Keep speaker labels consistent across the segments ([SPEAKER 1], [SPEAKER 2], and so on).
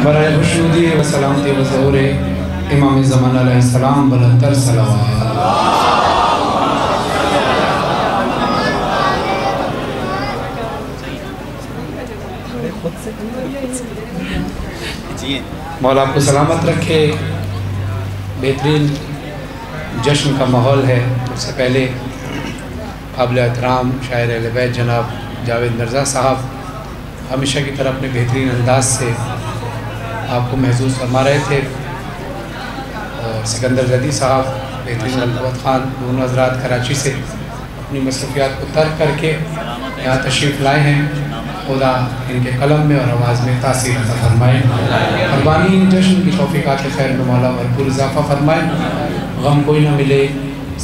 [SPEAKER 1] बराए खुशनुदी व सलामती व ज़हूर इमाम ज़मान अलैहिस्सलाम बुलंदतर सलावत। मौला आपको सलामत रखे। बेहतरीन जश्न का माहौल है। उससे पहले काबिल एहतराम शायर अहले बैत जनाब जावेद मिर्ज़ा साहब हमेशा की तरह अपने बेहतरीन अंदाज से आपको महसूस फरमा रहे थे, और सिकंदर जदी साहब, बेहतरीन अल्ताफ़ खान, दोनों हज़रात कराची से अपनी मसरूफियात को तर्क करके यहाँ तशरीफ़ लाए हैं। खुदा इनके कलम में और आवाज़ में तासीर अता फरमाए। कुर्बानी जश्न की तौफ़ीक़ात खैर में मौला भरपूर इजाफ़ा फरमाए। गम कोई ना मिले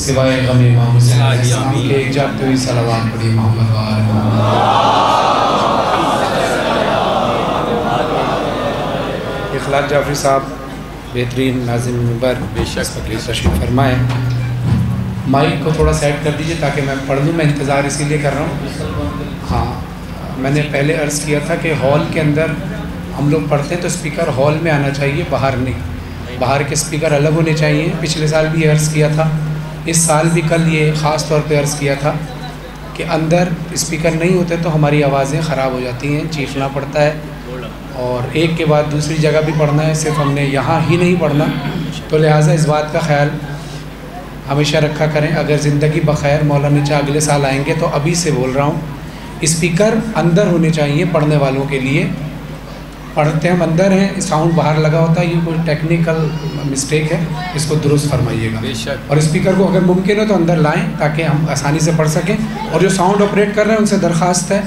[SPEAKER 1] सिवाय गम इमाम हुसैन अलैहिस्सलाम के। एक जागते हुई सलावत पढ़ी मोहम्मद इखलाक जाफरी साहब बेहतरीन नाज़िम मिंबर बेशक तशरीफ़ फरमाए। माइक को थोड़ा सेट कर दीजिए ताकि मैं पढ़ लूँ। मैं इंतज़ार इसीलिए कर रहा हूँ। हाँ, मैंने पहले अर्ज़ किया था कि हॉल के अंदर हम लोग पढ़ते हैं तो स्पीकर हॉल में आना चाहिए, बाहर नहीं। बाहर के स्पीकर अलग होने चाहिए। पिछले साल भी ये अर्ज़ किया था, इस साल भी कल ये ख़ास तौर पे अर्ज़ किया था कि अंदर स्पीकर नहीं होते तो हमारी आवाज़ें ख़राब हो जाती हैं, चीखना पड़ता है और एक के बाद दूसरी जगह भी पढ़ना है, सिर्फ हमने यहाँ ही नहीं पढ़ना। तो लिहाजा इस बात का ख्याल हमेशा रखा करें। अगर ज़िंदगी बखैर मौला नीचा अगले साल आएंगे तो अभी से बोल रहा हूँ, स्पीकर अंदर होने चाहिए पढ़ने वालों के लिए। पढ़ते हम अंदर हैं, साउंड बाहर लगा होता है, ये कोई टेक्निकल मिस्टेक है, इसको दुरुस्त फरमाइएगा। और स्पीकर को अगर मुमकिन हो तो अंदर लाएं ताकि हम आसानी से पढ़ सकें। और जो साउंड ऑपरेट कर रहे हैं उनसे दरख्वास्त है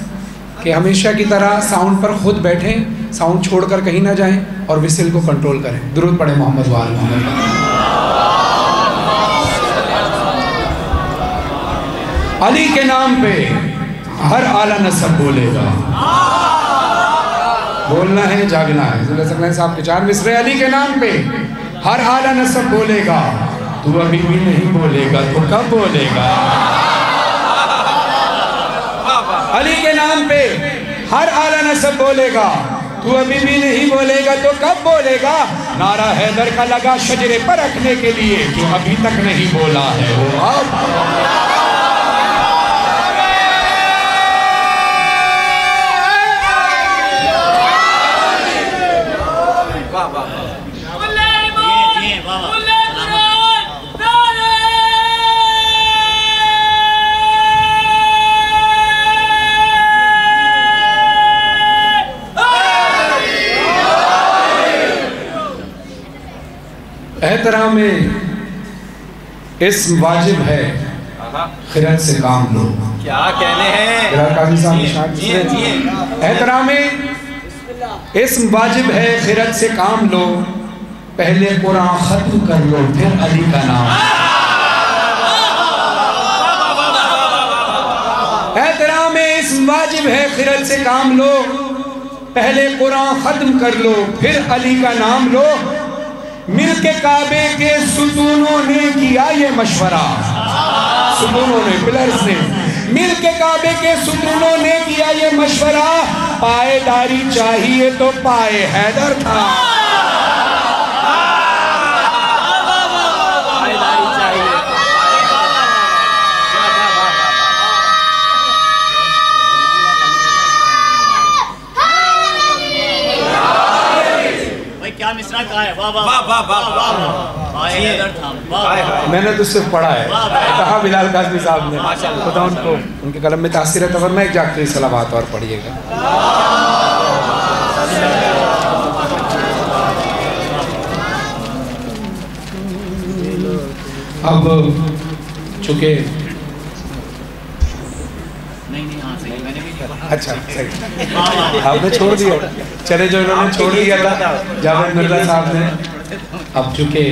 [SPEAKER 1] कि हमेशा की तरह साउंड पर खुद बैठें, साउंड छोड़कर कहीं ना जाएं और विसिल को कंट्रोल करें। दुरूद पढ़े मोहम्मद वाल मोहम्मद। अली के नाम पे हर आला नसब बोलेगा। बोलना है, जागना है। साहब के 4 मिसरे। अली के नाम पे हर आला नसब बोलेगा, तू अभी भी नहीं बोलेगा तो कब बोलेगा। अली के नाम पे हर आला नसब बोलेगा, तू अभी भी नहीं बोलेगा तो कब बोलेगा। नारा हैदर का लगा शजरे पर रखने के लिए, जो अभी तक नहीं बोला है वो अब। एहतराम में इस्म वाजिब है, खिरत से काम लो।
[SPEAKER 2] क्या कहने हैं।
[SPEAKER 1] एहतराम में इस्म वाजिब है, खिरत से काम लो। पहले कुरान खत्म कर लो फिर अली का नाम। एहतराम में इस्म वाजिब है, खिरत से काम लो। पहले कुरान खत्म कर लो फिर अली का नाम लो। मिल के काबे के सुतूनों ने किया ये मशवरा। सुतूनों ने, पिलर्स ने मिल के काबे के सुतूनों ने किया ये मशवरा। पायदारी चाहिए तो पाए हैदर था। मैंने तो सिर्फ पढ़ा है, कहा बिलाल काज़मी साहब ने, खुदा उनको उनके कलम में तासीर है। तो मैं एक जागते हुई सलावत और पढ़िएगा। अब चूँकि अच्छा सही आपने छोड़ दिया, चले जो इन्होंने छोड़ दिया था जावेद मिर्ज़ा साहब ने। अब चूँकि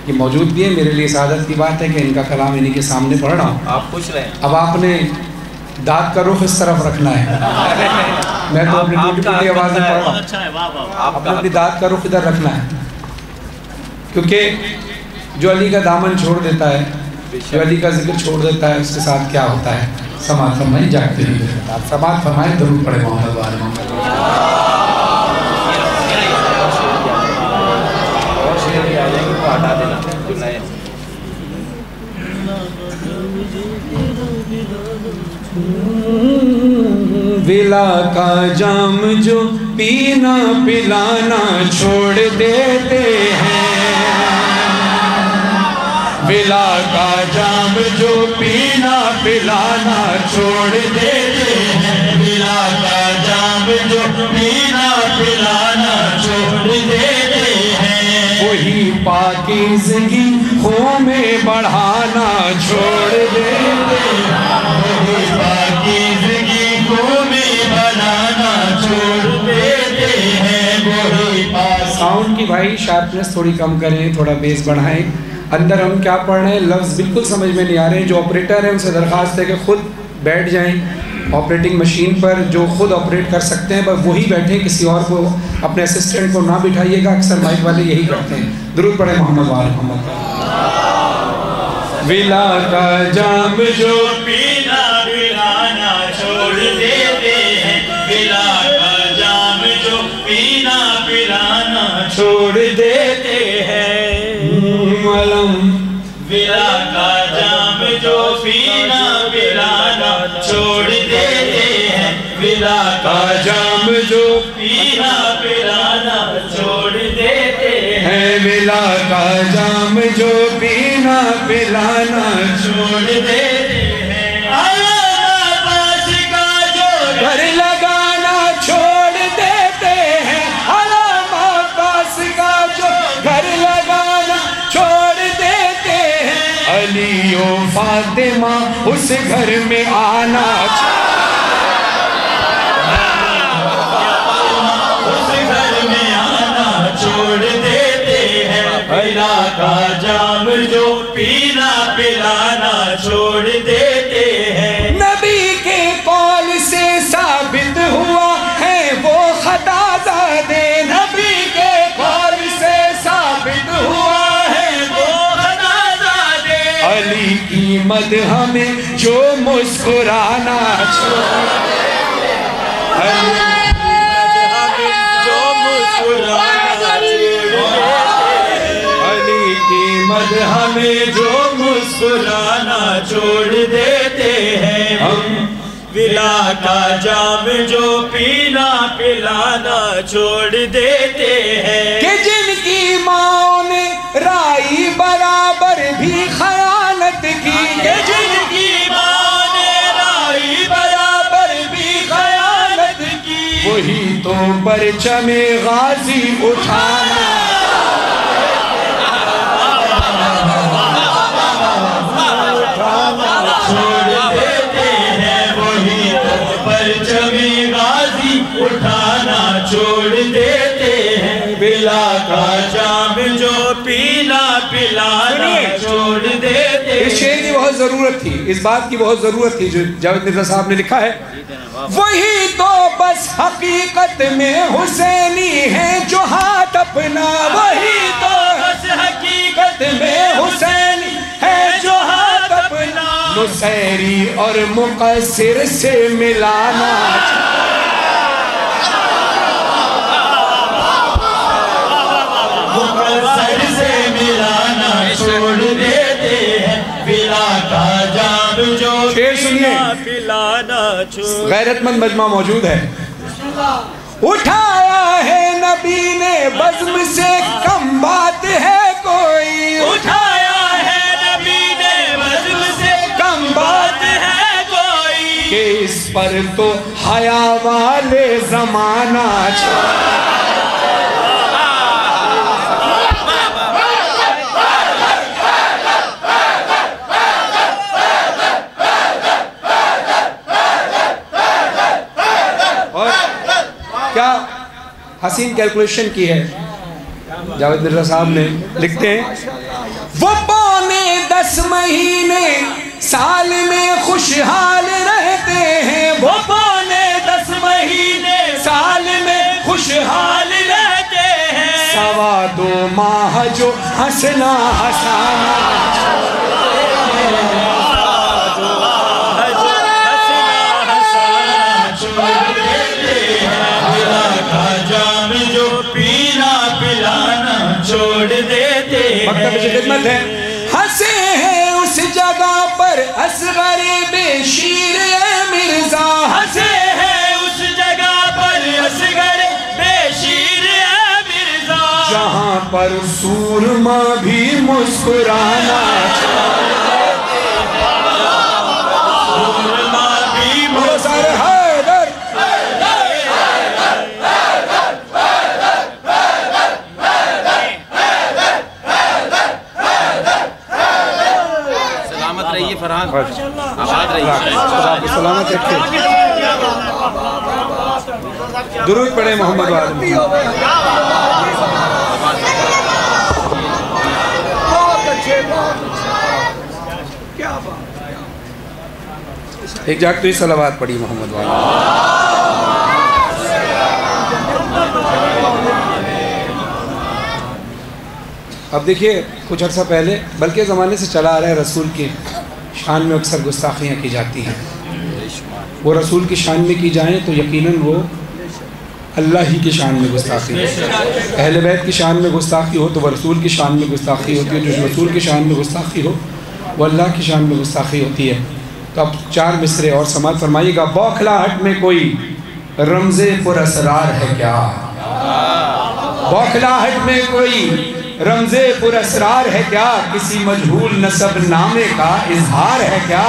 [SPEAKER 1] ये मौजूद भी है, मेरे लिए सादत की बात है कि इनका कलाम इन्हीं के सामने पढ़ रहा हूँ।
[SPEAKER 2] आप पूछ रहे हैं।
[SPEAKER 1] अब आपने दांत का रुख इस तरफ रखना है। मैं तो अपनी टूटी आवाज़ में पढ़ रहा हूँ, आपने अपनी दांत का रुख इधर रखना है। क्योंकि जो अली का दामन छोड़ देता है, जो अली का जिक्र छोड़ देता है, उसके साथ क्या होता है। समात फरमाई जागते हैं, समात फरमाए, दुरूद पढ़े मोहम्मद वाले मोहम्मद। विला का जाम जो पीना पिलाना छोड़ देते हैं, विला का जाम जो पीना पिलाना छोड़ देते हैं, विला का जाम जो पीना पिलाना छोड़ देते हैं, वही पाकीज़गी खून में बढ़ाना छोड़ देते हैं, वही पाकीज़गी खून में बढ़ाना छोड़ देते हैं, वही साउंड की भाई शार्पनेस थोड़ी कम करें, थोड़ा बेस बढ़ाएं। अंदर हम क्या पढ़ रहे हैं लफ्ज़ बिल्कुल समझ में नहीं आ रहे हैं। जो ऑपरेटर है उनसे दरख्वास्त है कि खुद बैठ जाएं ऑपरेटिंग मशीन पर, जो खुद ऑपरेट कर सकते हैं पर वही बैठे, किसी और को अपने असिस्टेंट को ना बिठाइएगा। अक्सर माइक वाले यही करते हैं। दुरूद पढ़े मोहम्मद वाले मोहम्मद। विला का जाम जो
[SPEAKER 3] पीना पिलाना छोड़ देते हैं, विला का जाम जो पीना पिलाना
[SPEAKER 1] छोड़ देते हैं,
[SPEAKER 3] विला का जाम जो पीना पिलाना छोड़ देते हैं, विला का
[SPEAKER 1] जाम जो
[SPEAKER 3] पीना पिलाना छोड़ देते
[SPEAKER 1] हैं, विला का जाम जो पीना पिलाना
[SPEAKER 3] छोड़ देते हैं, अलामाबाद का जो
[SPEAKER 1] घर लगाना छोड़ देते हैं, अलामाबाद का जो घर लगाना छोड़ देते हैं, अली ओ फातिमा उस घर में आना
[SPEAKER 3] उस घर में आना छोड़ देते हैं, विला का जाम जो पीना पिलाना छोड़ देते हैं,
[SPEAKER 1] नबी के कौल से साबित हुआ है वो खताज़ादे, नबी के कौल से साबित हुआ है वो
[SPEAKER 3] खताज़ादे,
[SPEAKER 1] अली की मदह में जो मुस्कुराना
[SPEAKER 3] जो मुस्कुराना
[SPEAKER 1] अली की मदह में जो
[SPEAKER 3] मुस्कुराना छोड़ देते हैं, हम विला का जाम जो पीना पिलाना छोड़ देते हैं,
[SPEAKER 1] कि जिनकी माँ ने राई बराबर भी खयानत की,
[SPEAKER 3] कि जिनकी माँ ने राई बराबर भी खयानत की,
[SPEAKER 1] वही तो परचमे गाजी उठाना
[SPEAKER 3] छोड़ देते हैं, वही तो परचमे गाजी उठाना छोड़ देते हैं, विला का जाम जो पीना पिलाना छोड़ देते हैं।
[SPEAKER 1] इस शेर की बहुत जरूरत थी, इस बात की बहुत जरूरत थी जो जावेद मिर्जा साहब ने लिखा है। वही तो बस हकीकत में हुसैनी है जो हाथ अपना, वही तो
[SPEAKER 3] बस हकीकत
[SPEAKER 1] में हुसैनी है जो हाथ अपना, नुसैरी और मुक़स्सिर से मिलाना
[SPEAKER 3] मुक़स्सिर से मिलाना छोड़ देते हैं, विला का जाम जो
[SPEAKER 1] शेर सुनिए,
[SPEAKER 3] पिलाना छोड़।
[SPEAKER 1] गैरतमंद मजमा मौजूद है। उठाया है नबी ने बज़्म से कम बात है कोई,
[SPEAKER 3] उठाया है नबी ने बज़्म से कम बात है कोई,
[SPEAKER 1] कि इस पर तो हया वाले जमाना क्या हसीन कैलकुलेशन की है जावेद मिर्जा साहब ने। लिखते हैं वो 10 महीने साल में खुशहाल रहते हैं, वो 10 महीने साल में खुशहाल रहते हैं, 2.25 माह जो हंसना हंसाना
[SPEAKER 3] छोड़ देते
[SPEAKER 1] हैं, खिदमत है। हंसे हैं उस जगह पर असगर बेशीर मिर्जा,
[SPEAKER 3] हंसे हैं
[SPEAKER 1] पर सूरमा भी मुस्कुराना,
[SPEAKER 3] सूरमा भी
[SPEAKER 1] मुस्कुराना।
[SPEAKER 2] सलामत रहिए फरहान, आबाद रहिए,
[SPEAKER 1] सलामत रखिए। दुरूद पढ़े मोहम्मद वाले। एक जागती सलावत पढ़ी मोहम्मद वाले। अब देखिए, कुछ अर्सा पहले बल्कि ज़माने से चला आ रहा है, रसूल की शान में अक्सर गुस्ताखियाँ की जाती हैं। वो रसूल की शान में की जाएँ तो यकीनन वो अल्लाह ही की शान में गुस्ताखी है। अहले बैत की शान में गुस्ताखी हो तो वह रसूल की शान में गुस्ताखी होती है, जो रसूल की शान में गुस्ताखी हो वो अल्लाह की शान में गुस्ताखी होती है। तो अब 4 मिसरे और समात फरमाइएगा। बौखलाहट में कोई रमज़े पुरअसरार है क्या, बौखलाहट में कोई रमज़े पुरअसरार है क्या, किसी मजहूल नसब नामे का इजहार है क्या।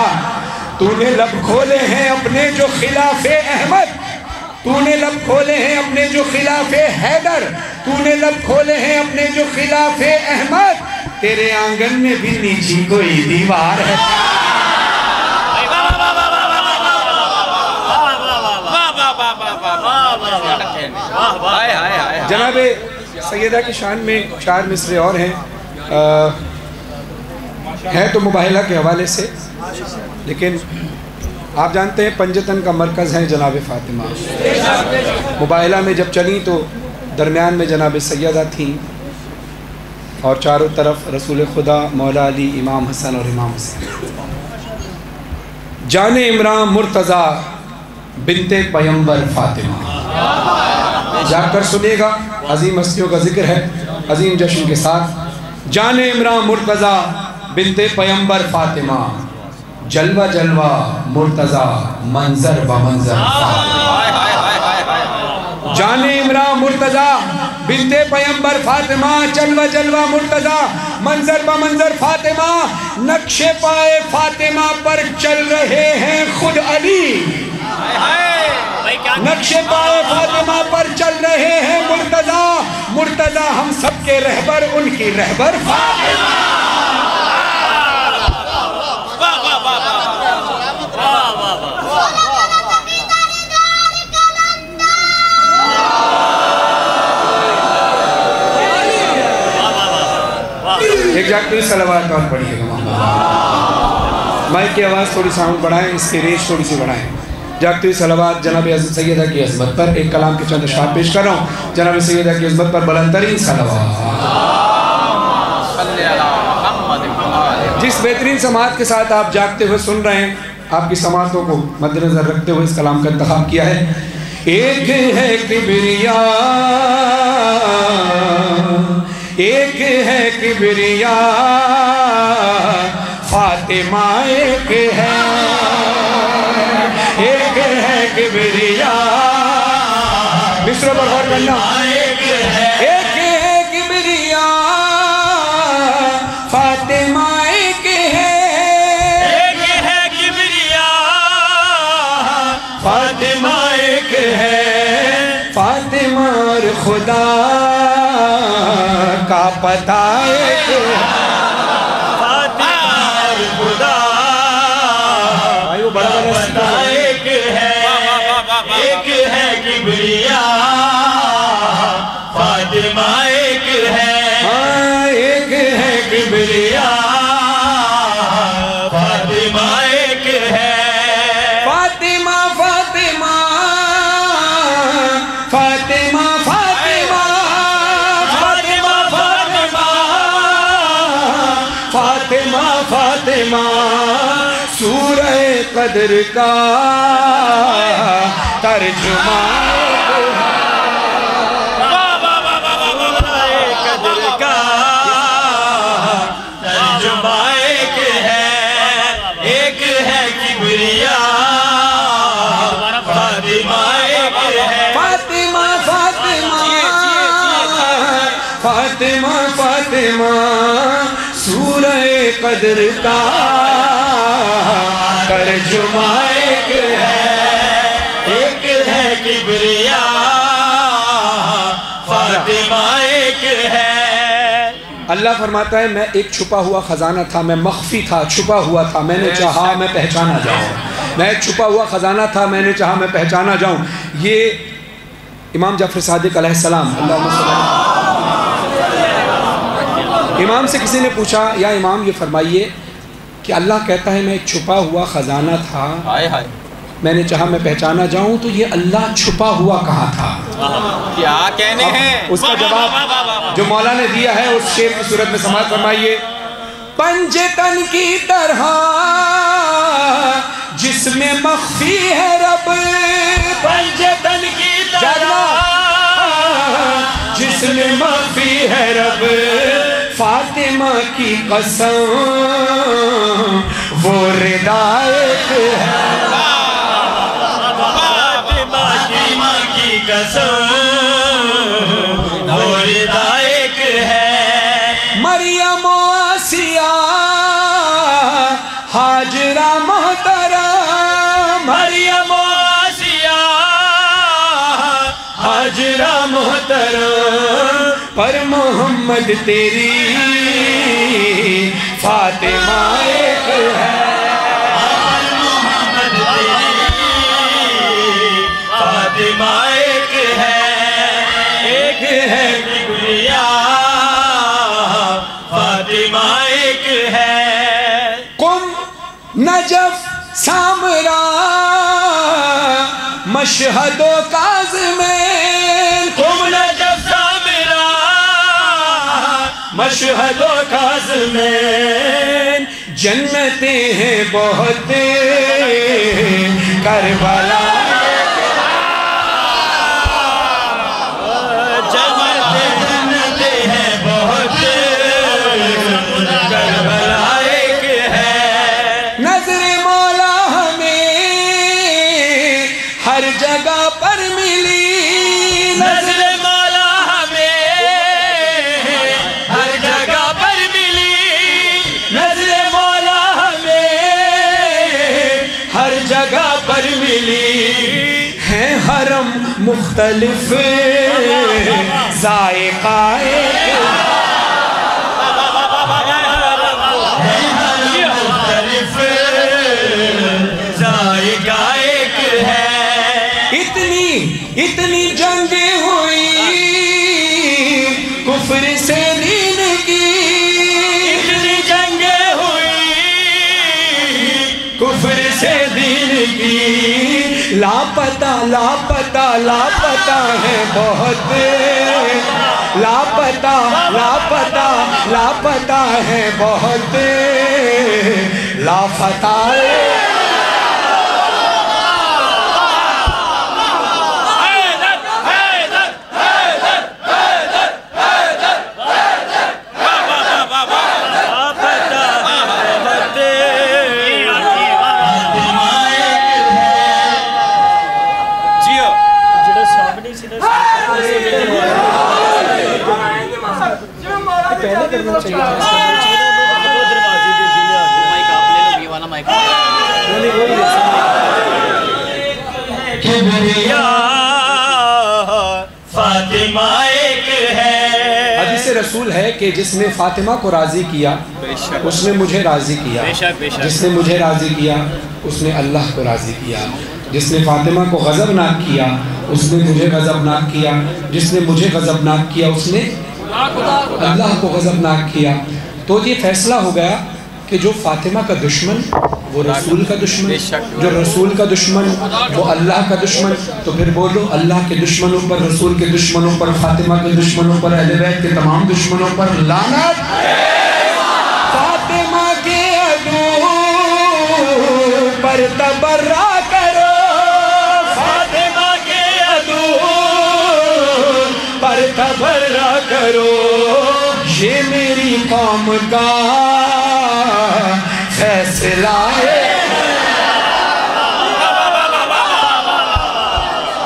[SPEAKER 1] तूने लब खोले हैं अपने जो खिलाफे अहमद, तूने लब खोले हैं अपने जो खिलाफे हैदर, तूने लब खोले हैं अपने जो खिलाफे अहमद, तेरे आंगन में भी नीची कोई दीवार है। जनाबे सैयदा की शान में 4 मिसरे और हैं, है तो मुबाहिला के हवाले से, लेकिन आप जानते हैं पंजतन का मरकज़ है जनाब फ़ातिमा। मुबाहिला में जब चली तो दरमियान में जनाब सैयदा थी और चारों तरफ रसूल खुदा मौला अली, इमाम हसन और इमाम हुसैन। जाने इमरान मुर्तज़ा बिनते पैगंबर फ़ातिमा, जाकर सुनेगा, अजीम हस्तियों का जिक्र है अजीम जश्न के साथ। जाने इमरान मुर्तज़ा बिनते पैगंबर फ़ातिमा, जलवा जलवा मुर्तज़ा मंजर ब मंजर। जाने इमरान मुर्तज़ा बिनते पैगंबर फ़ातिमा, जलवा जलवा मुर्तज़ा मंजर ब मंजर फ़ातिमा। नक्शे पाए फ़ातिमा पर चल रहे हैं खुद अली, नक्शे पाए फ़ातिमा पर चल रहे हैं मुर्तज़ा। मुर्तज़ा हम सबके रहबर, उनकी रहबर फ़ातिमा। एक जागती सलावत और पढ़िएगा। माइक की आवाज़ थोड़ी साउंड बढ़ाएं, इसकी रेंज थोड़ी सी बढ़ाएं। जागती हुई सलावत जनाब सैयदा की अज़मत पर एक कलाम के चंद अशआर पेश कर रहा हूँ। जनाब सैयदा की अज़मत पर बुलंदतरीन सलावत। जिस बेहतरीन समात के साथ आप जागते हुए सुन रहे हैं, आपकी समातों को मद्देनजर रखते हुए इस कलाम का इंतखाब किया है। एक है किबरिया, एक है किबरिया, फ़ातिमा एक है, एक है किबरिया। मिस्रों पर गौर करना। एक है किबरिया, फ़ातिमा एक है,
[SPEAKER 3] एक है किबरिया,
[SPEAKER 1] फ़ातिमा एक है। फ़ातिमा और खुदा का पता एक है,
[SPEAKER 3] फ़ातिमा और खुदा
[SPEAKER 1] बड़ा
[SPEAKER 3] पता एक है, एक है किबरिया, फ़ातिमा एक है,
[SPEAKER 1] एक है किबरिया,
[SPEAKER 3] फ़ातिमा एक है।
[SPEAKER 1] फ़ातिमा फ़ातिमा फ़ातिमा फ़ातिमा फ़ातिमा फ़ातिमा फ़ातिमा फ़ातिमा सूरह कदर का तर्जुमा,
[SPEAKER 3] कदर का तर्जुमा एक है, एक है किबरिया, फ़ातिमा एक है।
[SPEAKER 1] फ़ातिमा फ़ातिमा फातिमा फातिमा सूरह कदर का तर्जुमा एक
[SPEAKER 3] है किबरिया, फातिमा एक है।
[SPEAKER 1] अल्लाह फरमाता है मैं एक छुपा हुआ ख़जाना था, मैं मख्फी था, छुपा हुआ था, मैंने चाहा मैं पहचाना जाऊँ। मैं एक छुपा हुआ ख़जाना था, मैंने चाहा मैं पहचाना जाऊँ। ये इमाम जाफ़र सादिक अलैहिस्सलाम, इमाम से किसी ने पूछा या इमाम ये फरमाइए कि अल्लाह कहता है मैं एक छुपा हुआ ख़जाना था, मैंने चाहा मैं पहचाना जाऊं, तो ये अल्लाह छुपा हुआ कहाँ था?
[SPEAKER 2] क्या कहने हैं?
[SPEAKER 1] उसका जवाब जो मौला ने दिया है उस शेर की सूरत में समाज फरमाइए। पंजतन की तरह जिसमें मख्फी है रब,
[SPEAKER 3] पंजतन की तरह
[SPEAKER 1] जिसमें मख्फी है रब, फातिमा की कसम वो रिदायत है।
[SPEAKER 3] कसम वो रिदायक है।
[SPEAKER 1] मरियम आसिया हाजरा मोहतरम,
[SPEAKER 3] मरियम आसिया हाजरा मोहतरम,
[SPEAKER 1] पर मोहम्मद तेरी फातिमा एक है।
[SPEAKER 3] फातिमा एक है किबरिया, फातिमा एक है।
[SPEAKER 1] कुम नजफ सामरा मशहदो काज़िमैन,
[SPEAKER 3] कुम नजफ सामरा मशहदो काज़िमैन,
[SPEAKER 1] जन्नते हैं बहुत करबला, जगह पर मिली
[SPEAKER 3] नज़र मौला हमें, हर जगह पर मिली नज़र मौला हमें,
[SPEAKER 1] हर जगह पर मिली। है हरम मुख्तलिफ जायका इतनी जंगें हुई कुफ्र से दीन की,
[SPEAKER 3] इतनी जंगें हुई
[SPEAKER 1] कुफ्र से दीन की। लापता लापता लापता है बहुत, लापता लापता लापता है बहुत, लापता
[SPEAKER 3] फातिमा एक है।
[SPEAKER 1] हदीस रसूल है कि जिसने फातिमा को राजी किया उसने मुझे राजी किया, जिसने मुझे राजी किया उसने अल्लाह को राजी किया, जिसने फातिमा को गज़बनाक किया उसने मुझे गज़बनाक किया, जिसने मुझे गज़बनाक किया उसने अल्लाह को गज़बनाक किया। तो ये फैसला हो गया कि जो फातिमा का दुश्मन वो रसूल का दुश्मन, जो रसूल का दुश्मन वो अल्लाह का दुश्मन। तो फिर बोलो अल्लाह के दुश्मनों पर, रसूल के दुश्मनों पर, फातिमा के दुश्मनों पर, अहले बैत के तमाम दुश्मनों पर लानत। फातिमा के अदू पर तबर्रा करो,
[SPEAKER 3] फातिमा के अदू
[SPEAKER 1] पर तबर्रा करो, ये मेरी कौम का फैसला है,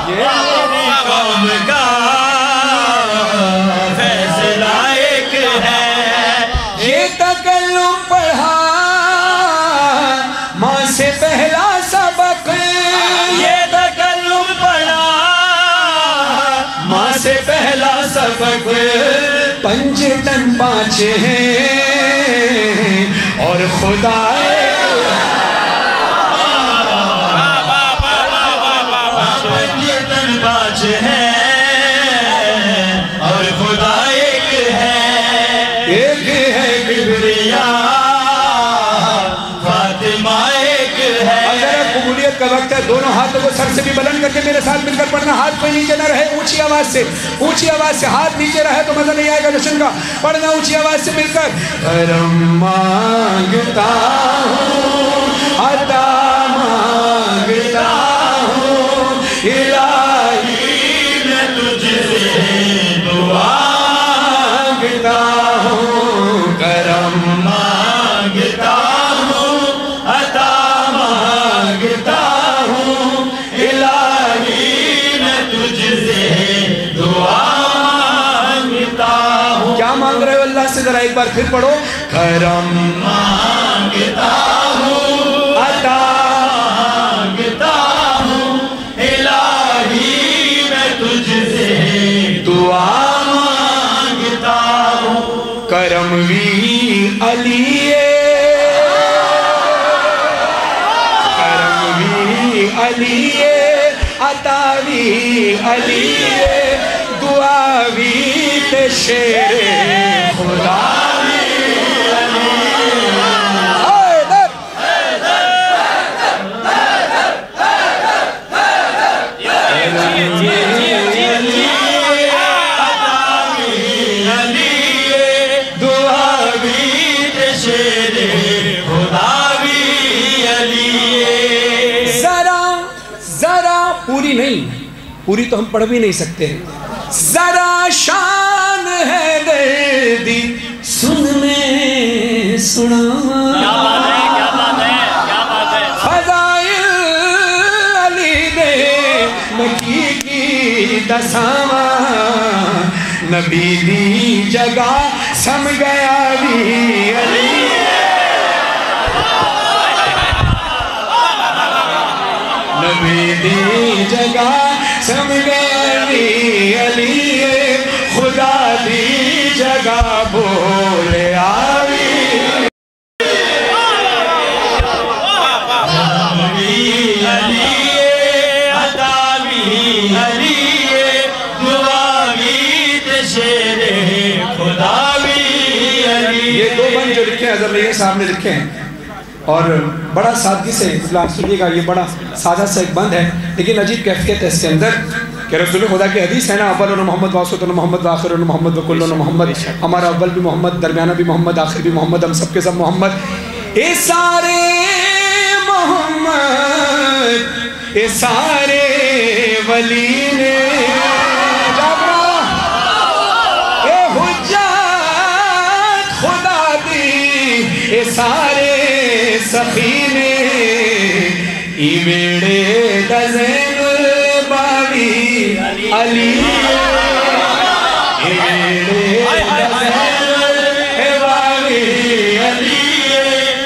[SPEAKER 3] ये मेरी कौम का फैसला सबसे पहला सबक
[SPEAKER 1] पंजतन पांच हैं और खुदा
[SPEAKER 3] पंजतन पांच हैं और खुदा एक है किबरिया फातिमा एक है।
[SPEAKER 1] अगर कबूलियत का वक्त है, दोनों हाथों को सर से भी बुलंद करके मेरे साथ मिलकर पढ़ना। हाथ पे नीचे न रहे, ऊंची आवाज से हाथ नीचे रहे तो मजा नहीं आएगा जश्न का। पढ़ना ऊंची आवाज से मिलकर। करम मांगता हूँ, अता मांगता हूँ, इलाही
[SPEAKER 3] मैं तुझसे दुआ
[SPEAKER 1] मांगता हूँ। करम
[SPEAKER 3] मांगता हूँ, अता मांगता हूँ, इलाही मैं तुझसे दुआ मांगता हूँ।
[SPEAKER 1] क्या मांग रहे हो अल्लाह से, जरा एक बार फिर पढ़ो। करम
[SPEAKER 3] मांगता हूँ,
[SPEAKER 1] अता
[SPEAKER 3] मांगता हूँ, इलाही मैं तुझसे
[SPEAKER 1] दुआ
[SPEAKER 3] मांगता हूँ।
[SPEAKER 1] करम वी अलिए, करम वी अलिए, अतावी अलिए, दुआवी ते शेरे खुदा पूरी तो हम पढ़ भी नहीं सकते। जरा शान है दर्दी सुन में सुना, फज़ाइल अली दे मकी की दसावा, नबी दी जगह सम गया भी अली, नबी दी जगह सम गई अली, खुदा दी जगह बोले आवी। ये दो बंद जो लिखे हैं अज़र साहब ने लिखे हैं और बड़ा सादगी से सुनिएगा। ये बड़ा सादा सा एक बंद है लेकिन अजीब कैफियत है इसके अंदर कि रसूल खुदा की हदीस है ना, अव्वल मोहम्मद वासुत मोहम्मद आखिर मोहम्मद वकुल्ल मोहम्मद, हमारा अव्वल भी मोहम्मद, दरमियाना भी मोहम्मद, आखिर भी मोहम्मद, हम सबके सब मोहम्मद। ए सारे मोहम्मद, ए सारे वली ने जागरा, ए हुज्जत खुदा दी, ए सारे सफीने इवेड़े दज़ैनुल बावी अली, इवेड़े दज़ैनुल बावी अली,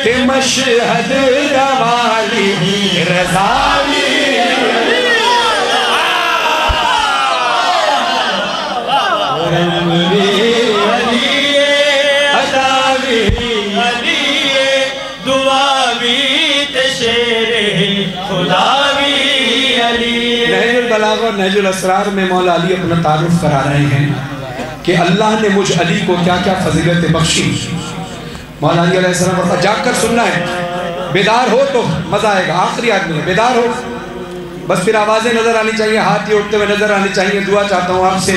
[SPEAKER 1] ते मशहद दवाली रज़ावी। और नहजुल असरार में मौला अली अपना तारुफ करा रहे हैं कि अल्लाह ने मुझ अली को क्या क्या फजीलतें बख्शी। मौला अली अलैहिस्सलाम जाग कर सुनना है, बेदार हो तो मजा आएगा। आखिरी आदमी है, बेदार हो बस, फिर आवाजें नजर आनी चाहिए, हाथ ये उठते हुए नजर आनी चाहिए। दुआ चाहता हूँ आपसे,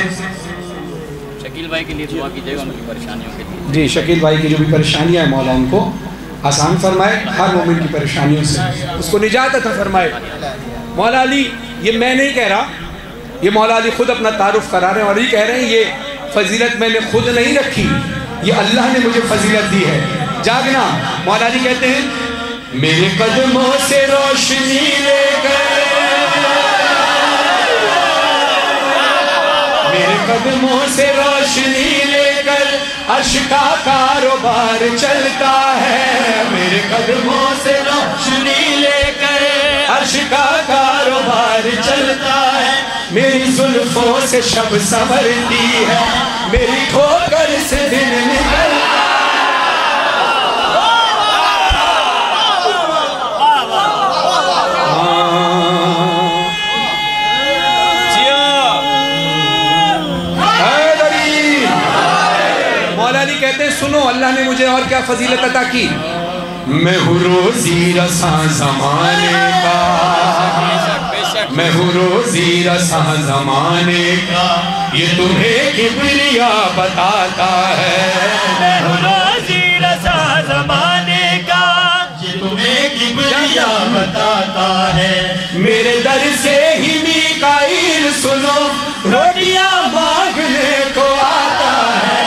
[SPEAKER 2] शकील भाई के लिए दुआ कीजिएगा, उनकी परेशानियों के लिए।
[SPEAKER 1] जी, शकील भाई की जो भी परेशानियां है मौला उनको आसान फरमाए, हर मोमिन की परेशानियों से उसको निजात अता फरमाए। मौला अली, ये मैं नहीं कह रहा, ये मौला अली खुद अपना तारुफ करा रहे हैं और ये कह रहे हैं ये फजीलत मैंने खुद नहीं रखी, ये अल्लाह ने मुझे फजीलत दी है। जागना, मौला अली कहते हैं मेरे कदमों से रोशनी लेकर, मेरे कदमों से रोशनी लेकर अर्श का कारोबार चलता है, मेरे कदमों से रोशनी लेकर अर्श का कारोबार चलता है, मेरी जुल्फों से शब संवरती है, मेरी ठोकर से दिन निकलता। कहते हैं सुनो अल्लाह ने मुझे और क्या फजीलत अता की। मैं हूँ रोज़ी रसा ज़माने का, मैं हूँ रोज़ी रसा ज़माने का, ये तुम्हें किबरिया बताता है।
[SPEAKER 3] मैं हूँ रोज़ी रसा ज़माने का, ये तुम्हें किबरिया बताता है। मेरे दर से ही मीकाईल सुनो, रोटियां मांगने को आता है,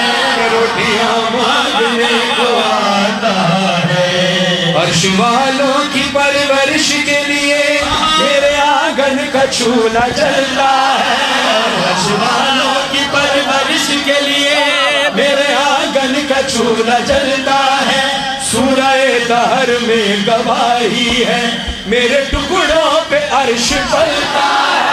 [SPEAKER 3] रोटियां मांगने को आता है। अर्श वालों की परवरिश के लिए मेरे आंगन का चूल्हा जलता है, अर्श वालों की परवरिश के लिए मेरे आंगन का चूल्हा जलता है। सूरह दहर में गवाही है, मेरे टुकड़ों पे अर्श पलता है।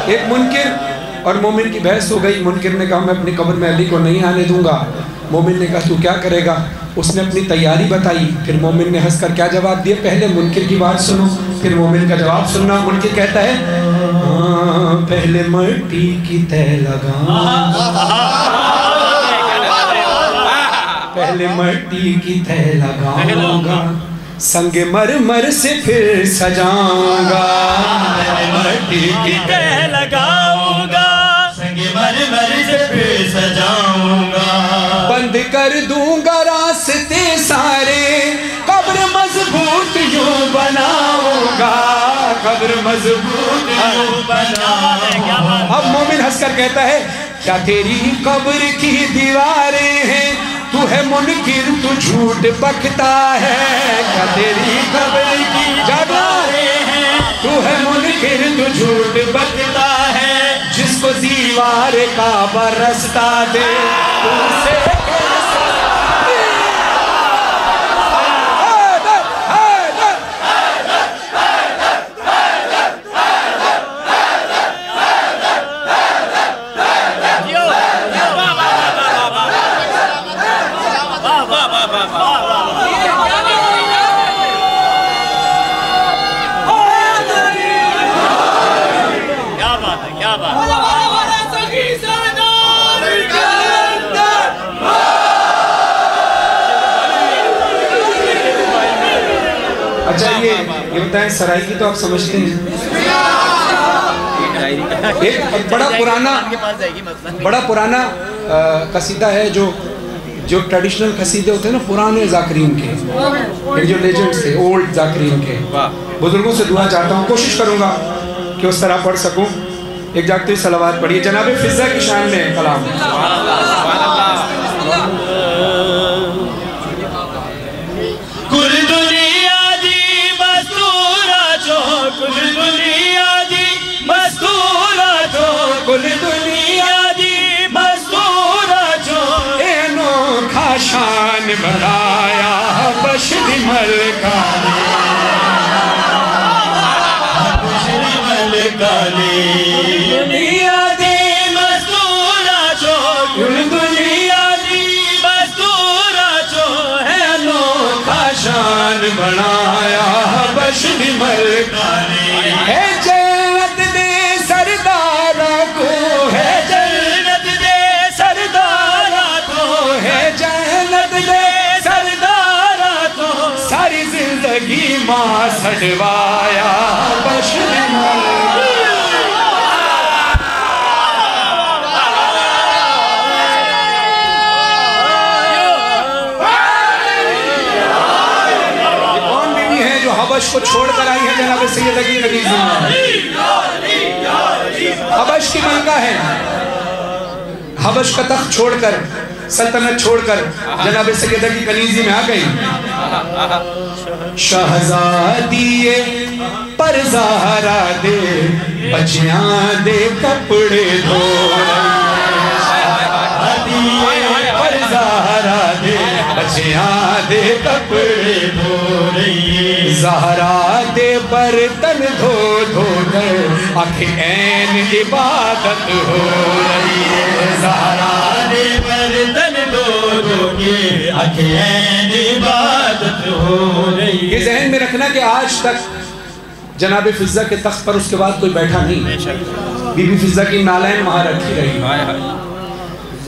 [SPEAKER 1] एक मुनकिर और मोमिन की बहस हो गई। मुनकिर ने कहा मैं अपनी कब्र में अली को नहीं आने दूंगा। मोमिन ने कहा तू क्या करेगा? उसने अपनी तैयारी बताई। फिर मोमिन ने हंसकर क्या जवाब दिया? पहले मुनकिर की बात सुनो, फिर मोमिन का जवाब सुनना। मुनकिर कहता है पहले मट्टी की तह लगा, पहले मट्टी की तह लगाऊंगा, संगे मरमर से फिर सजाऊंगा, मट्टी की तह लगाऊंगा, संगे मरमर से फिर सजाऊंगा। बंद कर दूंगा रास्ते सारे, कब्र मजबूत यूं बनाऊंगा, कब्र मजबूत यूं बनाऊंगा। अब मोमिन हंसकर कहता है क्या तेरी कब्र की दीवारें हैं, तू है मुनकिर तू झूठ बकता है। क्या तेरी कब्र की दीवारें हैं, तू है मुनकिर तू झूठ बकता है। जिसको दीवार का बरसता दे उसे ये बताएं सराय की तो आप समझते हैं। एक बड़ा पुराना कसीदा है जो ट्रेडिशनल कसीदे होते हैं ना पुराने जाकरीन के, जो लेजेंड्स थे ओल्ड जाकरीन के। बुजुर्गों से दुआ चाहता हूँ, कोशिश करूँगा कि उस तरह पढ़ सकूँ। एक जागती सलावात पढ़िए जनाब फिजा की शान में कलाम। शान बढ़ाया बशरी मलका ने, दुनिया दी मस्तूरा चो, दुनिया दी मस्तूरा चो है अनोखा शान बढ़ाया बशरी मलका ने। है जन्नत दे सरदारा को, है जन्नत दे सरदारा को, है जन्नत दे सरदारा को, सारी जिंदगी मां सड़वाया बशरी मलका। हबश को छोड़कर आई है जनाब सैयद अली नबी। हबश की मलका है, हबश का तख्त छोड़कर सल्तनत छोड़कर जनाब सैयदा की कनीजी में आ गई। शहजादी पर ज़हरा दे बच्चियां दे कपड़े धो पर ज़हरा दे बच्चियां दे कपड़े धो रही है। ज़हरा दे बर्तन धो धो कर आंखें ऐन इबादत हो रही है। ज़हरा दे बर्तन धो धो के आंखें ऐन इबादत हो रही है। ये ज़हन में रखना कि आज तक जनाब फिज़्ज़ा के तख्त पर उसके बाद कोई बैठा नहीं। बीबी फिज़्ज़ा की नालायन वहाँ रखी रही।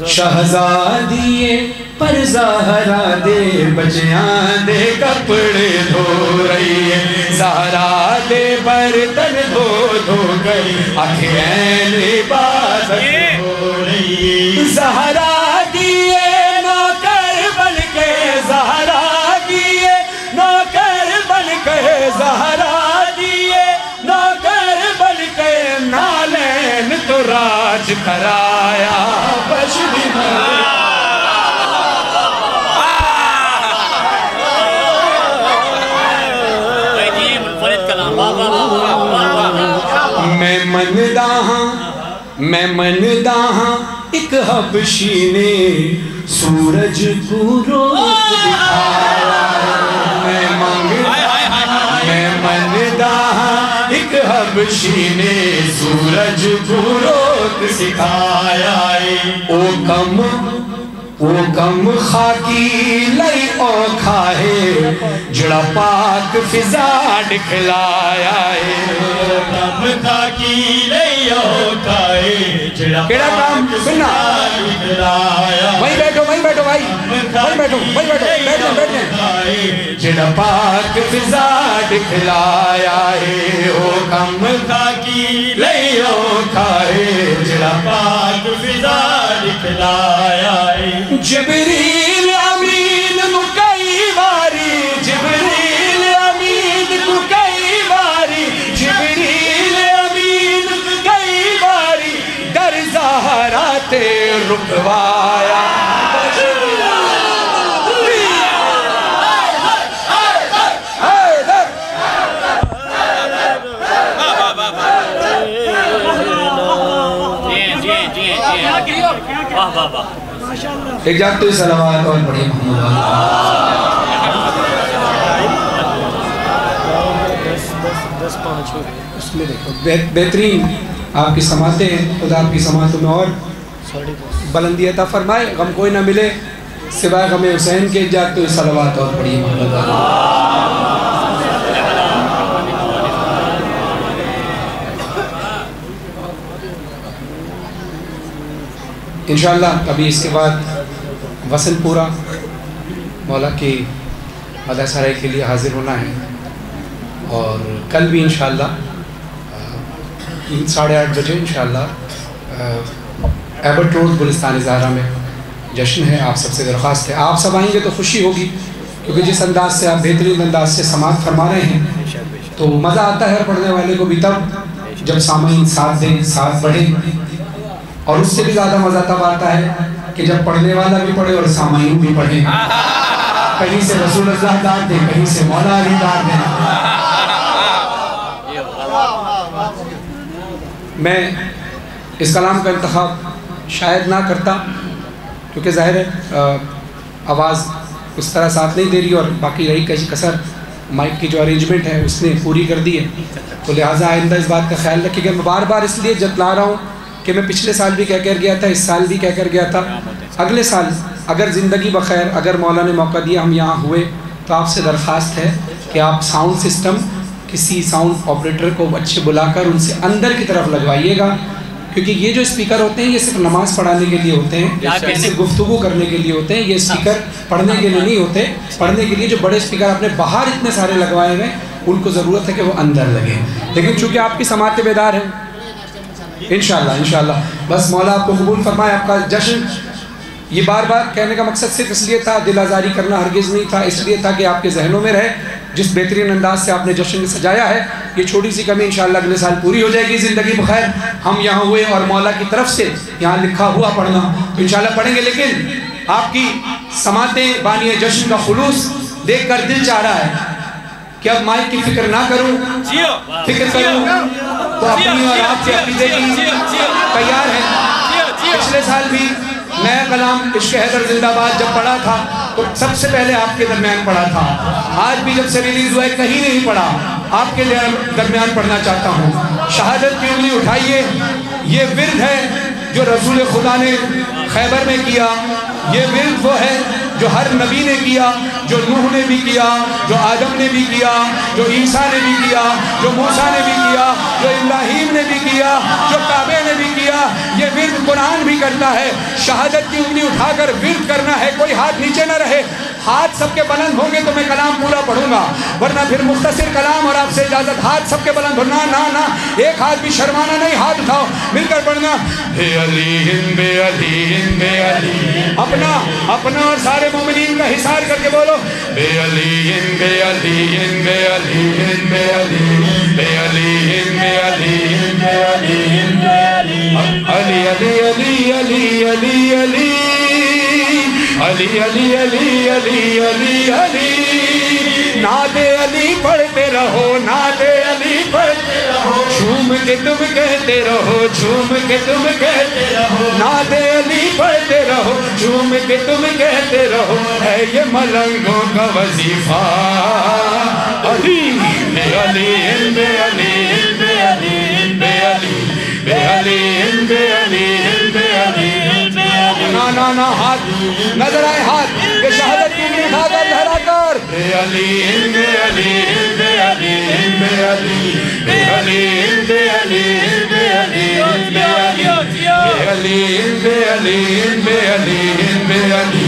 [SPEAKER 1] शहजादी पर ज़हरा दे बच्चियां दे कपड़े धो रही है। ज़हरा दे बर्तन धो धो कर आंखें ऐन इबादत हो रही है। ज़हरा दिए नौकर बन के ज़हरा दिए नौकर बन के ज़हरा दिए नौकर बन के नालैन तो राज कराया बशरी मैं मनदा हाँ एक हबशी ने सूरज को रोक दिखाया। मैं मनदा हाँ एक हबशी ने सूरज को रोक सिखाया। ओ कम खाकी लई औखा है जड़ा पाक फिजा दिखलाया है। कम खाकी लई औखा है जड़ा काम सुनना। वहीं बैठो भाई वहीं बैठो बैठ जड़ा पाक फिजा दिखलाया है। ओ कम खाकी लई औखा है जड़ा पाक फिजा दिखलाया है। जिब्रील अमीन को कई बारी जिब्रील अमीन को कई बारी जिब्रील अमीन कई बारी दर ज़हरा ते रुकवाया। एक जाते सलावत और बड़ी उसमें देखो बेहतरीन आपकी समातें हैं। खुदा आपकी समातों में और बुलंदी अता फरमाए। गम कोई ना मिले सिवाय गम हुसैन के। जाते सलावत और बड़ी इंशाअल्लाह अभी इसके बाद वसनपुरा मौला की मदरसा के लिए हाजिर होना है। और कल भी इंशाअल्लाह 8:30 बजे इंशाअल्लाह एबर्ट रोड गुलिस्तान ज़हरा में जश्न है। आप सबसे दरख्वास्त है आप सब आएंगे तो खुशी होगी, क्योंकि जिस अंदाज से आप बेहतरीन अंदाज से समात फरमा रहे हैं तो मज़ा आता है पढ़ने वाले को भी तब जब सामईन साथ दें साथ बढ़े। और उससे भी ज़्यादा मज़ा तब आता है कि जब पढ़ने वाला भी पढ़े और सामईन भी पढ़े। कहीं से रसूलुल्लाह दाद दे कहीं से मौला अली दाद दे। मैं इस कलाम का इंतखाब शायद ना करता क्योंकि ज़ाहिर है आवाज़ उस तरह साथ नहीं दे रही और बाकी रही कहीं कसर माइक की जो अरेंजमेंट है उसने पूरी कर दी है। तो लिहाजा आइंदा इस बात का ख्याल रखिएगा। मैं बार बार इसलिए जतला रहा हूँ कि मैं पिछले साल भी कह कर गया था, इस साल भी कह कर गया था, अगले साल अगर ज़िंदगी बखैर अगर मौला ने मौका दिया हम यहाँ हुए तो आपसे दरख्वास्त है कि आप साउंड सिस्टम किसी साउंड ऑपरेटर को अच्छे बुलाकर उनसे अंदर की तरफ लगवाइएगा, क्योंकि ये जो स्पीकर होते हैं ये सिर्फ नमाज़ पढ़ाने के लिए होते हैं, सिर्फ गुफ्तगू करने के लिए होते हैं। ये स्पीकर पढ़ने के लिए नहीं होते। पढ़ने के लिए जो बड़े स्पीकर आपने बाहर इतने सारे लगवाए हुए उनको ज़रूरत है कि वो अंदर लगे। लेकिन चूँकि आपकी समातें बेदार हैं इंशाअल्लाह बस मौला आपको कबूल फरमाए आपका जश्न। ये बार बार कहने का मकसद सिर्फ इसलिए था, दिल आज़ारी करना हरगिज़ नहीं था, इसलिए था कि आपके जहनों में रहे जिस बेहतरीन अंदाज से आपने जश्न सजाया है। ये छोटी सी कमी इंशाअल्लाह अगले साल पूरी हो जाएगी। ज़िंदगी बखैर हम यहाँ हुए और मौला की तरफ से यहाँ लिखा हुआ पढ़ना तो इंशाअल्लाह पढ़ेंगे, लेकिन आपकी समातें बानिए जश्न का खुलूस देखकर दिल चाह रहा है कि अब माइक की फिक्र ना करूं, फिक्र करूं तो अपनी और आपके अकीदे की तैयार है। पिछले साल भी नया कलाम इश्क हैदर जिंदाबाद जब पढ़ा था तो सबसे पहले आपके दरमियान पढ़ा था। आज भी जब से रिलीज हुआ है कहीं नहीं पढ़ा, आपके दरमियान पढ़ना चाहता हूँ। शहादत की उंगली उठाइए, ये विर्द है जो रसूल खुदा ने खैबर में किया। ये विर्द वो है जो हर नबी ने किया, जो नूह ने भी किया, जो आदम ने भी किया, जो ईसा ने भी किया, जो मूसा ने भी किया, जो इब्राहीम ने भी किया, जो काबे ने भी किया। ये विर्द कुरान भी करता है। शहादत की उंगली उठाकर विर्द करना है, कोई हाथ नीचे ना रहे। हाथ सबके बुलंद होंगे तो मैं कलाम पूरा पढ़ूंगा, वरना फिर मुख्तसर कलाम और आपसे इजाजत। हाथ सबके बुलंद हो, ना ना ना, एक हाथ भी शर्माना नहीं, हाथ उठाओ, मिलकर पढ़ना। बे अली बे अली बे अली, अपना अपना और सारे मोमिनीन का हिसार करके बोलो। बे अली बे अली बे अली बे अली बे अली बे अली बे अली बे अली अली अली अली अली अली अली अली अली अली अली अली। नादे अली पढ़ते रहो, नादे अली पढ़ते रहो, झूम के तुम कहते रहो, झूम के तुम कहते रहो। नादे अली पढ़ते रहो, झूम के तुम कहते रहो, है ये मलंगों का वजीफा। अली बे अली बे अली बे अली बे अली बे अली बे अली बे अली। ना ना ना, हाथ नजर आए, हाथ ये शहादत की उंगली उठाकर लहराकर। बे अली बे अली बे अली बे अली बे अली बे अली बे अली बे अली बे अली बे अली बे अली बे अली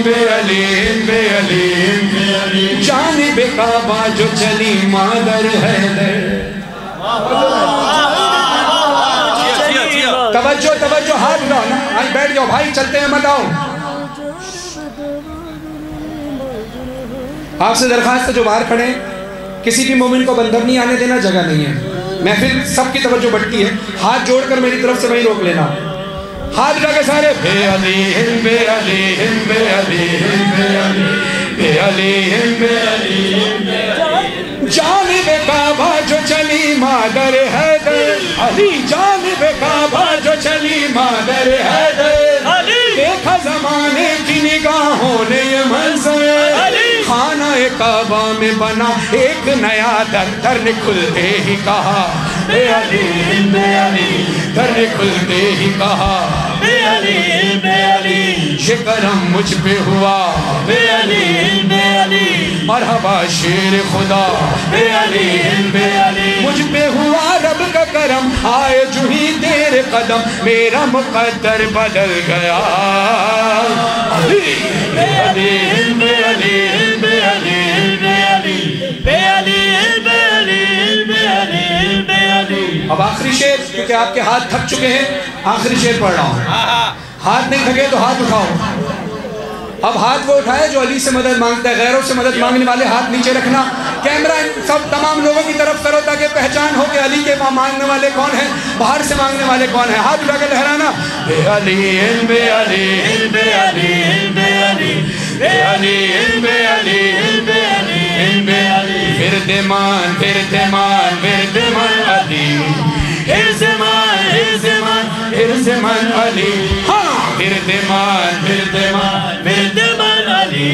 [SPEAKER 1] बे अली बे अली बे अली। जानिब काबा जो चली मादर हैदर। तवज्जो तवज्जो, हाथ उठाओ ना, आज बैठ जाओ भाई, चलते हैं, मत आओ। आपसे दरखास्त है जो बाहर खड़े, किसी भी मोमिन को बंधक नहीं आने देना, जगह नहीं है। महफिल सबकी तवज्जो बढ़ती है, हाथ जोड़कर मेरी तरफ से वहीं रोक लेना। हाथ उठा के सारे। बे अली बे अली बे अली बे अली बे अली बे अली। जानिब काबा जो चली मादर हैदर अली, जानिब काबा जो चली मादर हैदर अली। देखा जमाने की निगाहों ने ये मंजर, खाना काबा में बना एक नया दर। दर ने खुलते ही कहा बे अली बे अली, दर ने खुलते ही कहा बे अली बे अली। ये करम मुझ पे हुआ बे अली बे अली, मरहबा शेर खुदा बे अली बे अली। मुझ पे हुआ रब का करम, आए जो ही तेरे कदम, मेरा मुकद्दर बदल गया। अली बे अली बे अली बे अली बे अली बे अली बे अली बे अली बे अली। अब आखिरी शेर, क्योंकि आपके हाथ थक चुके हैं, आखिरी शेर पढ़ रहा हूँ। हाथ नहीं थके तो हाथ उठाओ। अब हाथ वो उठाए जो अली से मदद मांगता है, गैरों से मदद मांगने वाले हाथ नीचे रखना। कैमरा सब तमाम लोगों की तरफ करो ताकि पहचान हो कि अली के मांगने वाले कौन है, बाहर से मांगने वाले कौन है। हाथ उठा कर लहराना। बे अली बे अली बे अली बे अली बे अली बे अली बे अली बे अली। फिरते मान फिरते मान फिरते मान अली, फिरते मान फिरते मान फिरते मान अली। हाँ, फिरते मान फिरते मान फिरते मान अली,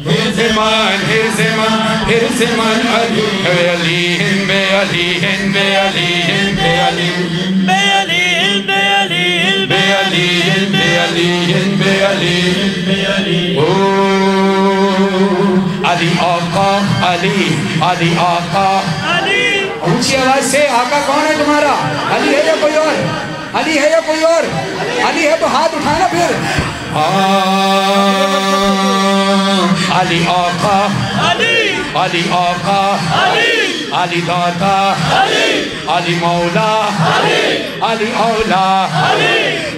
[SPEAKER 1] फिरते मान फिरते मान फिरते मान अली। बे अली बे अली बे अली बे अली बे अली बे अली बे अली बे अली बे अली बे अली। ओ अली आका अली अली आका अली। ऊंची आवाज से, आका कौन है तुम्हारा? अली है या कोई और? अली है या कोई और? अली है तो हाथ उठाना फिर। अली आका अली अली आका अली अली दाता अली अली मौला अली अली औला अली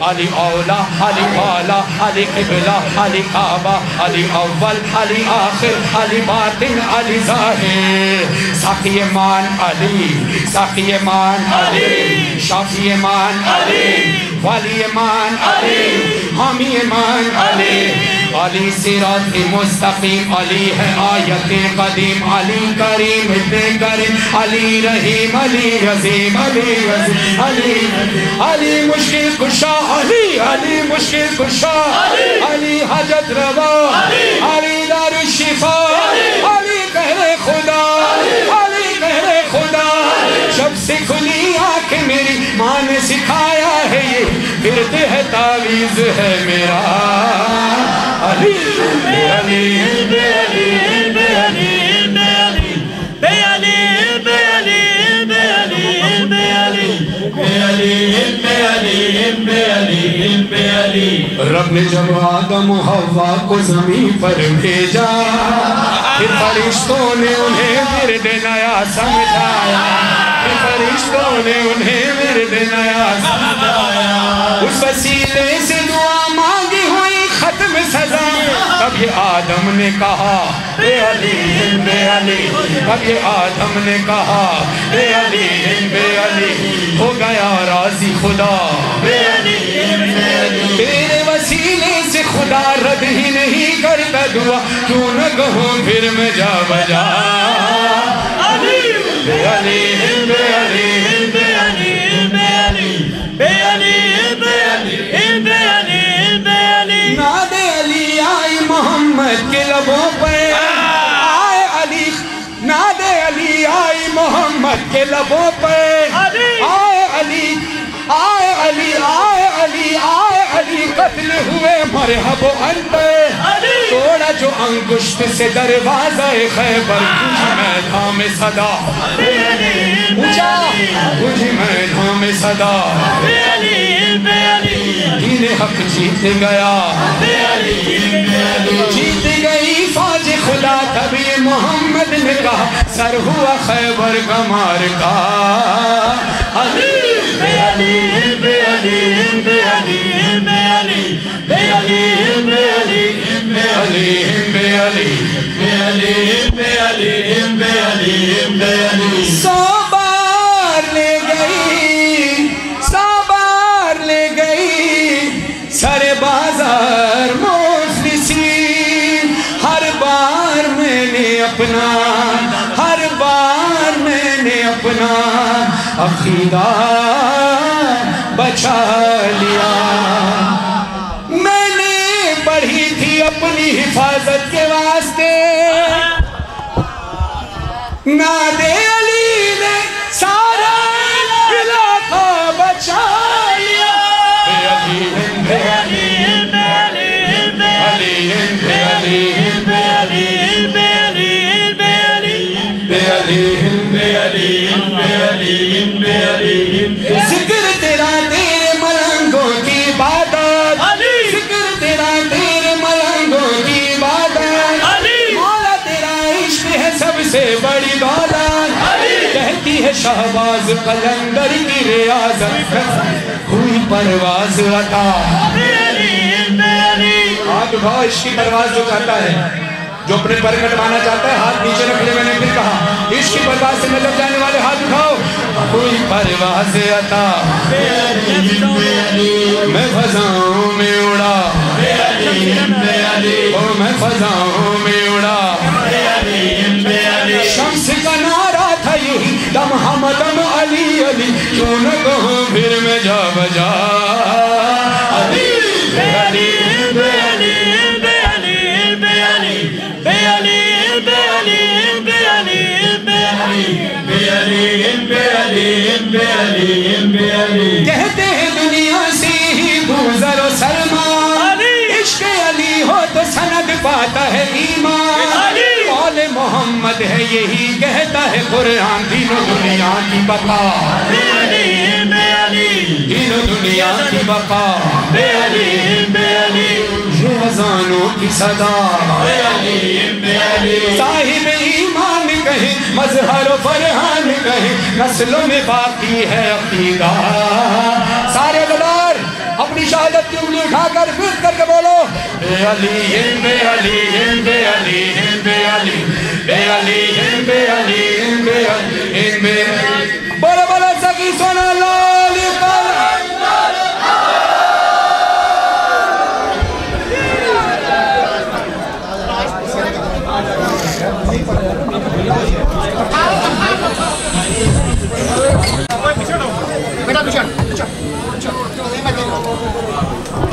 [SPEAKER 1] अली औला अली आला अली किबला अली काबा अली अव्वल अली आखिर अली बातिन अली जाहिर। साक़िए मान अली साक़िए मान अली, शाफी मान अली, वाली मान अली, हामी मान अली, अली सिरात मुस्तकीम, अली है आयत कदीम, अली करीम इतने करीम, अली रहीम, अली अजीम, अली अजीम, अली अली मुश्किल कुशा, अली अली मुश्किल कुशा, अली हजत रवा, अली दारुल शिफा, अली कहरे खुदा, अली कहरे खुदा। जब से खुली आँख मेरी माँ ने सिखाया है ये, फिरते है तावीज़ है मेरा अली अली अली रब ने जब आदम हवा को ज़मीन पर भेजा, फिर फरिश्तों ने उन्हें विर्द नया समझाया, फिर फरिश्तों ने उन्हें विर्द नया समझाया। उस वसीले से दुआ मांगी हुई खत्म सजा। तब ये आदम ने कहा बे अली बे अली, तब ये आदम ने कहा बे अली बे अली, हो गया राजी खुदा बे अली बे अली। तेरे वसीले से खुदा रद्द ही नहीं करता दुआ, क्यों न कहूँ फिर मैं जा बजा अली बे अली बे अली बे अली बे अली बे अली बे अली बे अली बे अली। नादे अली आई मोहम्मद के लबों पे, आए अली नादे अली आई मोहम्मद के लबों पे, आए अली आए अली आए अली आए अली, कत्ल हुए मरहबो अंते, तोड़ा जो अंगुष्ठ से दरवाज़ा खैबर, तुझ मैदान में सदा ऊंचा, तुझ मैदान में सदा दीन हक जीत गया, जीत गई फौज खुदा। तभी मोहम्मद ने कहा सर हुआ खैबर का मार्का अली बे अली बे अली बे अली बे अली बे अली बे अली बे अली बे अली बे अली बे अली बे अली बे अली। 100 बार ले गई, 100 बार ले गई सारे बाजार मुफलिसी, हर बार मैंने अपना, हर बार मैंने अपना अकीदा बचा लिया। मैंने पढ़ी थी अपनी हिफाजत के वास्ते, नादे अली ने सारा इलाका बचा लिया। जिक्र तेरा तेरे मलंगों की इबादत, जिक्र तेरा तेरे मलंगों की इबादत, मौला तेरा इश्क है सबसे बड़ी दौलत। कहती है शहबाज कलंदर की रियाजत, हुई परवाज अता। हाथ उठाओ, इश्क की परवाज जो करता है, जो अपने पर कटवाना चाहता है, हाथ नीचे रख ले। मैंने फिर कहा इश्क की परवाज से नजर जाने वाले हाथ उठाओ। कोई परवाज अता मैं फजाओं में उड़ा, ओ मैं फजाओं में उड़ा। शम्स का नारा था यही दम हमदम अली अली, क्यों न कहूँ फिर मैं जा बजा अली अली अली कहते हैं दुनिया से ही गुजरो सलमान, इश्क अली हो तो सनद पाता है ईमान। मौले मोहम्मद है यही कहता है कुरान, तीनों दुनिया की बका, तीनों दुनिया की बका ये अज़ानों की सदा। साहिब ईमान कहे मजहर फरहान कहे, नस्लों में बाकी है अकीदा। सारे गदार अपनी शहादत की उंगली उठाकर फिर करके बोलो बे अली बे अली बे अली बे अली बे अली बे अली बे अली बे। बोलो बोलो सकी सोना लाल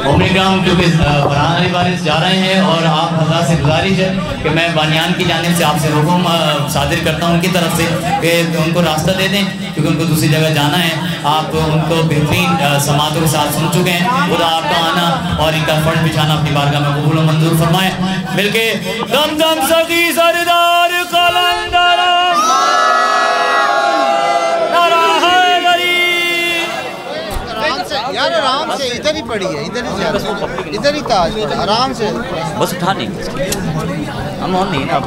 [SPEAKER 2] उम्मीदवार क्योंकि फरहान वारिस जा रहे हैं और आप हज़रात से गुजारिश है कि मैं बानियान की जानिब से आपसे हुक्म सादिर करता हूँ उनकी तरफ से कि उनको रास्ता दे दें, क्योंकि उनको दूसरी जगह जाना है। आप उनको बेहतरीन समातों के साथ सुन चुके हैं। खुदा आपका आना और इनका फर्ज बिछाना अपनी बारगाह में कबूल और मंजूर फरमाए। मिलके दम दम सगी सरदार कलंदर
[SPEAKER 4] यार आराम से, इधर ही पड़ी है, इधर ही इधर ही ताज, आराम से
[SPEAKER 2] बस उठा नहीं हम और नहीं ना।